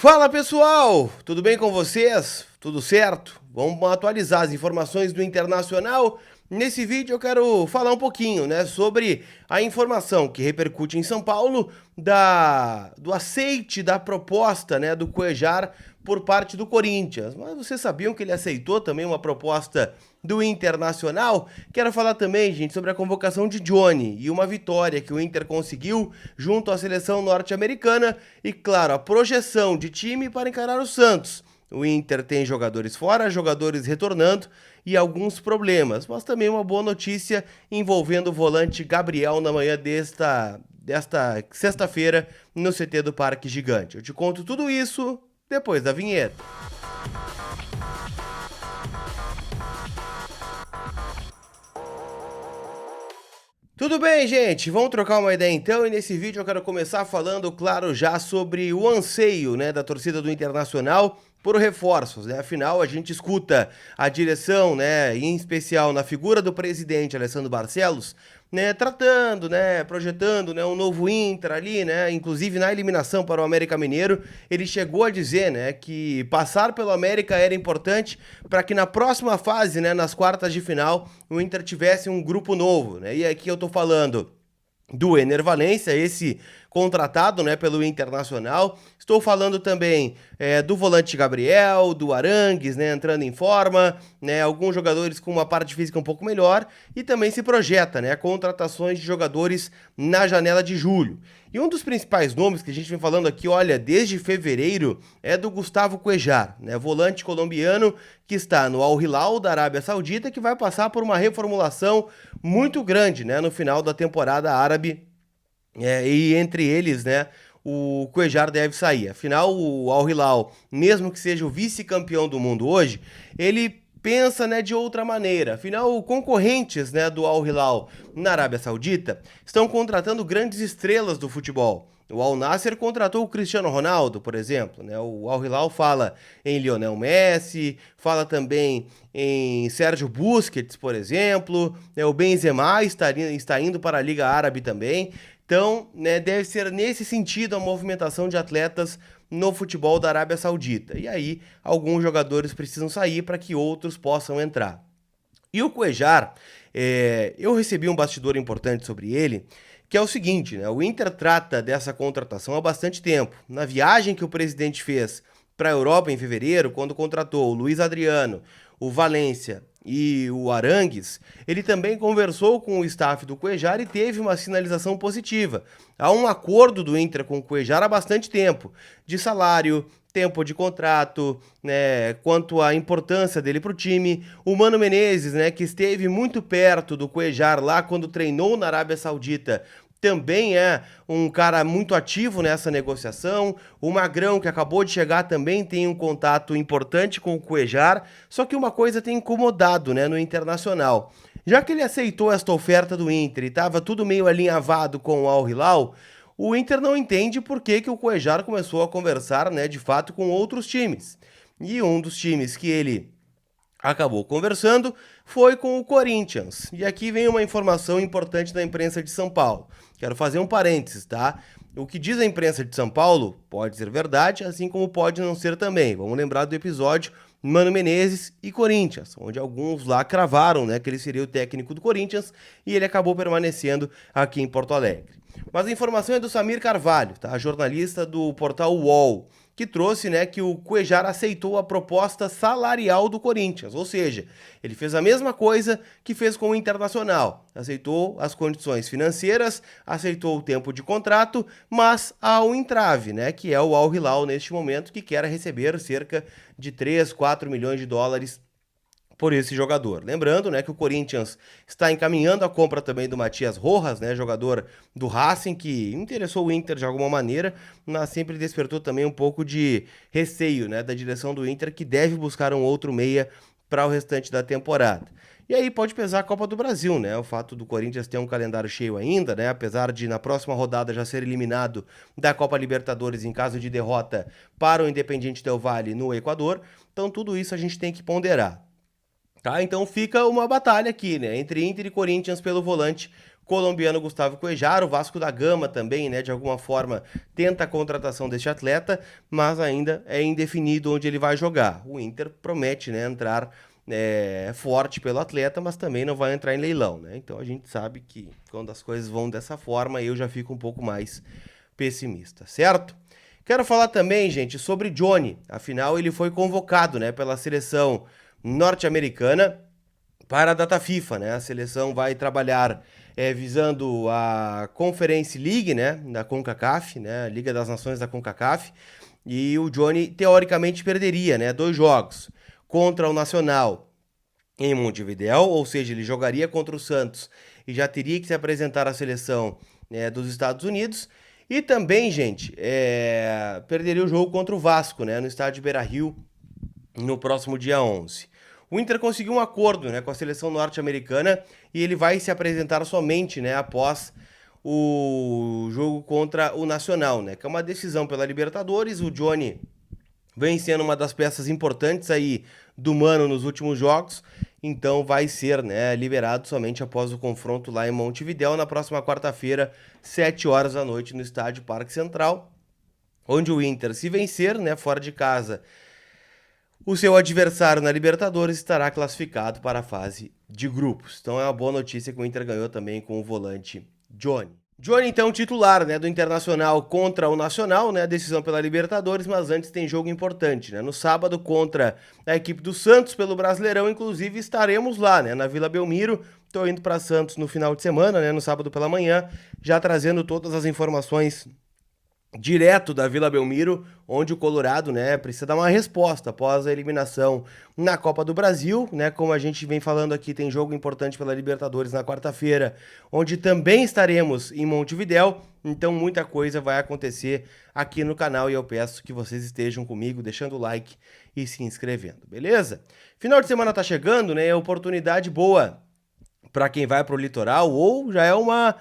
Fala pessoal, tudo bem com vocês? Tudo certo? Vamos atualizar as informações do Internacional. Nesse vídeo eu quero falar um pouquinho, sobre a informação que repercute em São Paulo do aceite da proposta, do Cuéllar por parte do Corinthians. Mas vocês sabiam que ele aceitou também uma proposta do Internacional? Quero falar também, gente, sobre a convocação de Johnny e uma vitória que o Inter conseguiu junto à seleção norte-americana e, claro, a projeção de time para encarar o Santos. O Inter tem jogadores fora, jogadores retornando e alguns problemas, mas também uma boa notícia envolvendo o volante Gabriel na manhã desta sexta-feira no CT do Parque Gigante. Eu te conto tudo isso depois da vinheta. Tudo bem, gente? Vamos trocar uma ideia então, e nesse vídeo eu quero começar falando, claro, já sobre o anseio, da torcida do Internacional por reforços, Afinal, a gente escuta a direção, em especial na figura do presidente Alessandro Barcelos, tratando, projetando, um novo Inter ali, inclusive na eliminação para o América Mineiro, ele chegou a dizer, que passar pelo América era importante para que na próxima fase, nas quartas de final, o Inter tivesse um grupo novo, E aqui eu tô falando do Ener Valencia, esse contratado, pelo Internacional. Estou falando também do volante Gabriel, do Arangues, entrando em forma, alguns jogadores com uma parte física um pouco melhor, e também se projeta, contratações de jogadores na janela de julho. E um dos principais nomes que a gente vem falando aqui, olha, desde fevereiro, é do Gustavo Cuéllar, volante colombiano que está no Al Hilal da Arábia Saudita, que vai passar por uma reformulação muito grande, no final da temporada árabe. E entre eles, o Cuéllar deve sair. Afinal, o Al Hilal, mesmo que seja o vice-campeão do mundo hoje, ele pensa, de outra maneira. Afinal, concorrentes, do Al Hilal na Arábia Saudita estão contratando grandes estrelas do futebol. O Al Nassr contratou o Cristiano Ronaldo, por exemplo, O Al Hilal fala em Lionel Messi, fala também em Sérgio Busquets, por exemplo, O Benzema está indo para a Liga Árabe também. Então, deve ser nesse sentido a movimentação de atletas no futebol da Arábia Saudita. E aí, alguns jogadores precisam sair para que outros possam entrar. E o Cuéllar, eu recebi um bastidor importante sobre ele, que é o seguinte, o Inter trata dessa contratação há bastante tempo. Na viagem que o presidente fez para a Europa em fevereiro, quando contratou o Luiz Adriano, o Valencia e o Arangues, ele também conversou com o staff do Cuéllar e teve uma sinalização positiva. Há um acordo do Inter com o Cuéllar há bastante tempo, de salário, tempo de contrato, quanto à importância dele para o time. O Mano Menezes, que esteve muito perto do Cuéllar lá quando treinou na Arábia Saudita, também é um cara muito ativo nessa negociação. O Magrão, que acabou de chegar, também tem um contato importante com o Cuéllar, só que uma coisa tem incomodado, no Internacional. Já que ele aceitou esta oferta do Inter e estava tudo meio alinhavado com o Al Hilal, o Inter não entende por que o Cuéllar começou a conversar, de fato, com outros times. E um dos times que ele acabou conversando foi com o Corinthians. E aqui vem uma informação importante da imprensa de São Paulo. Quero fazer um parênteses, tá? O que diz a imprensa de São Paulo pode ser verdade, assim como pode não ser também. Vamos lembrar do episódio Mano Menezes e Corinthians, onde alguns lá cravaram, que ele seria o técnico do Corinthians, e ele acabou permanecendo aqui em Porto Alegre. Mas a informação é do Samir Carvalho, tá? Jornalista do portal UOL, que trouxe, que o Cuéllar aceitou a proposta salarial do Corinthians, ou seja, ele fez a mesma coisa que fez com o Internacional, aceitou as condições financeiras, aceitou o tempo de contrato, mas há um entrave, que é o Al Hilal neste momento, que quer receber cerca de 3, 4 milhões de dólares por esse jogador. Lembrando, que o Corinthians está encaminhando a compra também do Matias Rojas, jogador do Racing, que interessou o Inter de alguma maneira, mas sempre despertou também um pouco de receio, da direção do Inter, que deve buscar um outro meia para o restante da temporada. E aí pode pesar a Copa do Brasil, o fato do Corinthians ter um calendário cheio ainda, apesar de na próxima rodada já ser eliminado da Copa Libertadores em caso de derrota para o Independiente Del Valle no Equador. Então tudo isso a gente tem que ponderar. Tá? Então fica uma batalha aqui, entre Inter e Corinthians pelo volante colombiano Gustavo Cuéllar. O Vasco da Gama também, né, de alguma forma tenta a contratação deste atleta, mas ainda é indefinido onde ele vai jogar. O Inter promete, né, entrar forte pelo atleta, mas também não vai entrar em leilão, né? Então a gente sabe que quando as coisas vão dessa forma, eu já fico um pouco mais pessimista, certo? Quero falar também, gente, sobre Johnny. Afinal, ele foi convocado, né, pela seleção norte-americana para a data FIFA, né? A seleção vai trabalhar visando a Conference League, né, da CONCACAF, né, a Liga das Nações da CONCACAF, e o Johnny teoricamente perderia, né, 2 jogos contra o Nacional em Montevidéu, ou seja, ele jogaria contra o Santos e já teria que se apresentar à seleção dos Estados Unidos. E também, gente, perderia o jogo contra o Vasco, né, no estádio Beira-Rio, no próximo dia 11. O Inter conseguiu um acordo, né, com a seleção norte-americana e ele vai se apresentar somente, né, após o jogo contra o Nacional, né, que é uma decisão pela Libertadores. O Johnny vem sendo uma das peças importantes aí do Mano nos últimos jogos, então vai ser, né, liberado somente após o confronto lá em Montevidéu na próxima quarta-feira, 7 horas da noite, no estádio Parque Central, onde o Inter, se vencer, né, fora de casa, o seu adversário na Libertadores estará classificado para a fase de grupos. Então é uma boa notícia que o Inter ganhou também com o volante Johnny. Johnny, então, titular, né, do Internacional contra o Nacional, né, decisão pela Libertadores, mas antes tem jogo importante, né, no sábado contra a equipe do Santos pelo Brasileirão. Inclusive estaremos lá, né, na Vila Belmiro. Tô indo para Santos no final de semana, né, no sábado pela manhã, já trazendo todas as informações direto da Vila Belmiro, onde o Colorado, né, precisa dar uma resposta após a eliminação na Copa do Brasil, né, como a gente vem falando aqui, tem jogo importante pela Libertadores na quarta-feira, onde também estaremos em Montevidéu, então muita coisa vai acontecer aqui no canal e eu peço que vocês estejam comigo, deixando o like e se inscrevendo, beleza? Final de semana tá chegando, né, é oportunidade boa para quem vai pro litoral ou já é uma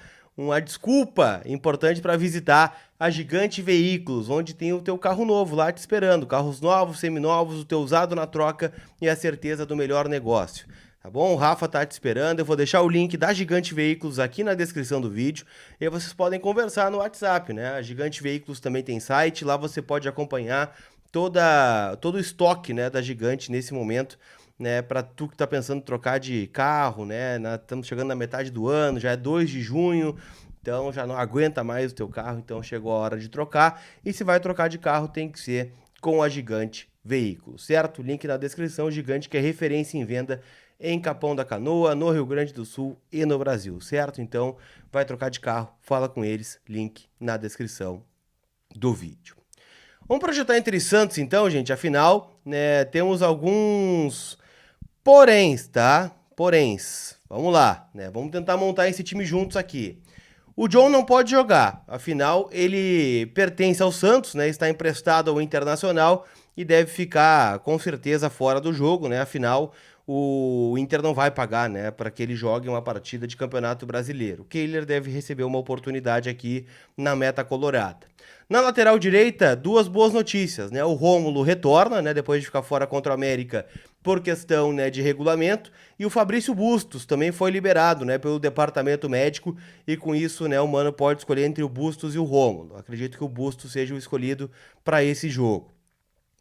desculpa importante para visitar a Gigante Veículos, onde tem o teu carro novo lá te esperando, carros novos, seminovos, o teu usado na troca e a certeza do melhor negócio. Tá bom? O Rafa tá te esperando, eu vou deixar o link da Gigante Veículos aqui na descrição do vídeo e aí vocês podem conversar no WhatsApp, né? A Gigante Veículos também tem site, lá você pode acompanhar todo o estoque, né, da Gigante nesse momento, né, para tu que tá pensando em trocar de carro, né, estamos chegando na metade do ano, já é 2 de junho, então já não aguenta mais o teu carro, então chegou a hora de trocar, e se vai trocar de carro tem que ser com a Gigante Veículos, certo? Link na descrição, Gigante que é referência em venda em Capão da Canoa, no Rio Grande do Sul e no Brasil, certo? Então vai trocar de carro, fala com eles, link na descrição do vídeo. Vamos projetar entre Santos então, gente, afinal, né, temos alguns poréns, tá? Poréns. Vamos lá, né? Vamos tentar montar esse time juntos aqui. O John não pode jogar, afinal ele pertence ao Santos, né? Está emprestado ao Internacional e deve ficar com certeza fora do jogo, né? Afinal, o Inter não vai pagar, né, para que ele jogue uma partida de Campeonato Brasileiro. O Kehler deve receber uma oportunidade aqui na meta colorada. Na lateral direita, 2 boas notícias, né? O Rômulo retorna, né, depois de ficar fora contra o América por questão, né, de regulamento, e o Fabrício Bustos também foi liberado, né, pelo departamento médico, e com isso, né, o Mano pode escolher entre o Bustos e o Rômulo. Acredito que o Bustos seja o escolhido para esse jogo.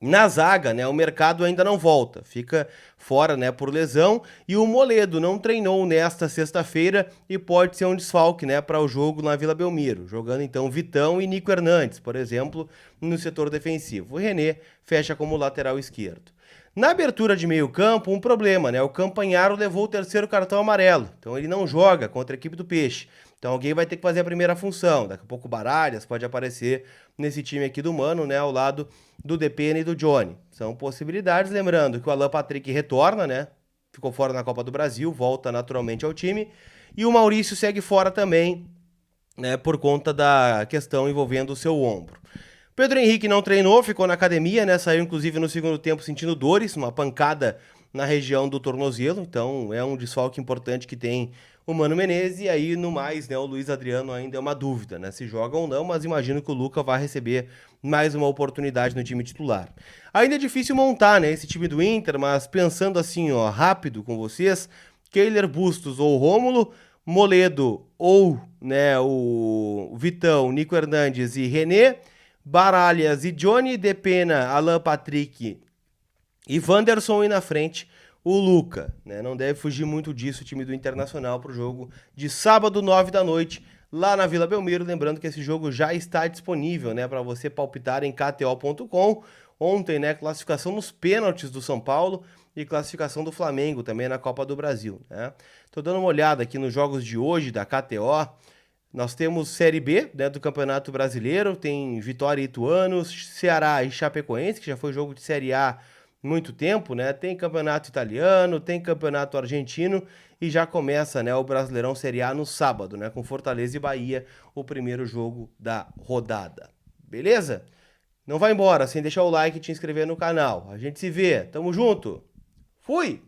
Na zaga, né, o Mercado ainda não volta, fica fora, né, por lesão, e o Moledo não treinou nesta sexta-feira e pode ser um desfalque, né, para o jogo na Vila Belmiro, jogando então Vitão e Nico Hernandes, por exemplo, no setor defensivo. O René fecha como lateral esquerdo. Na abertura de meio campo, um problema, né, o Campanharo levou o 3º cartão amarelo, então ele não joga contra a equipe do Peixe. Então alguém vai ter que fazer a primeira função. Daqui a pouco o Baralhas pode aparecer nesse time aqui do Mano, né, ao lado do DPN e do Johnny. São possibilidades, lembrando que o Alan Patrick retorna, né, ficou fora na Copa do Brasil, volta naturalmente ao time. E o Maurício segue fora também, né, por conta da questão envolvendo o seu ombro. Pedro Henrique não treinou, ficou na academia, né, saiu inclusive no segundo tempo sentindo dores, uma pancada na região do tornozelo, então é um desfalque importante que tem o Mano Menezes, e aí no mais, né, o Luiz Adriano ainda é uma dúvida, né, se joga ou não, mas imagino que o Luca vai receber mais uma oportunidade no time titular. Ainda é difícil montar, né, esse time do Inter, mas pensando assim, ó, rápido com vocês, Kehler, Bustos ou Rômulo, Moledo ou, né, o Vitão, Nico Hernandes e René, Baralhas e Johnny, Depena, Alan Patrick e Wanderson, e na frente o Luca, né? Não deve fugir muito disso o time do Internacional para o jogo de sábado, 9 da noite, lá na Vila Belmiro. Lembrando que esse jogo já está disponível, né, para você palpitar em KTO.com. Ontem, né, classificação nos pênaltis do São Paulo e classificação do Flamengo também na Copa do Brasil, né? Tô dando uma olhada aqui nos jogos de hoje da KTO. Nós temos Série B, né, do Campeonato Brasileiro, tem Vitória e Ituano, Ceará e Chapecoense, que já foi jogo de Série A muito tempo, né? Tem Campeonato Italiano, tem Campeonato Argentino e já começa, né, o Brasileirão Série A no sábado, né, com Fortaleza e Bahia, o primeiro jogo da rodada. Beleza? Não vai embora sem deixar o like e te inscrever no canal. A gente se vê. Tamo junto. Fui!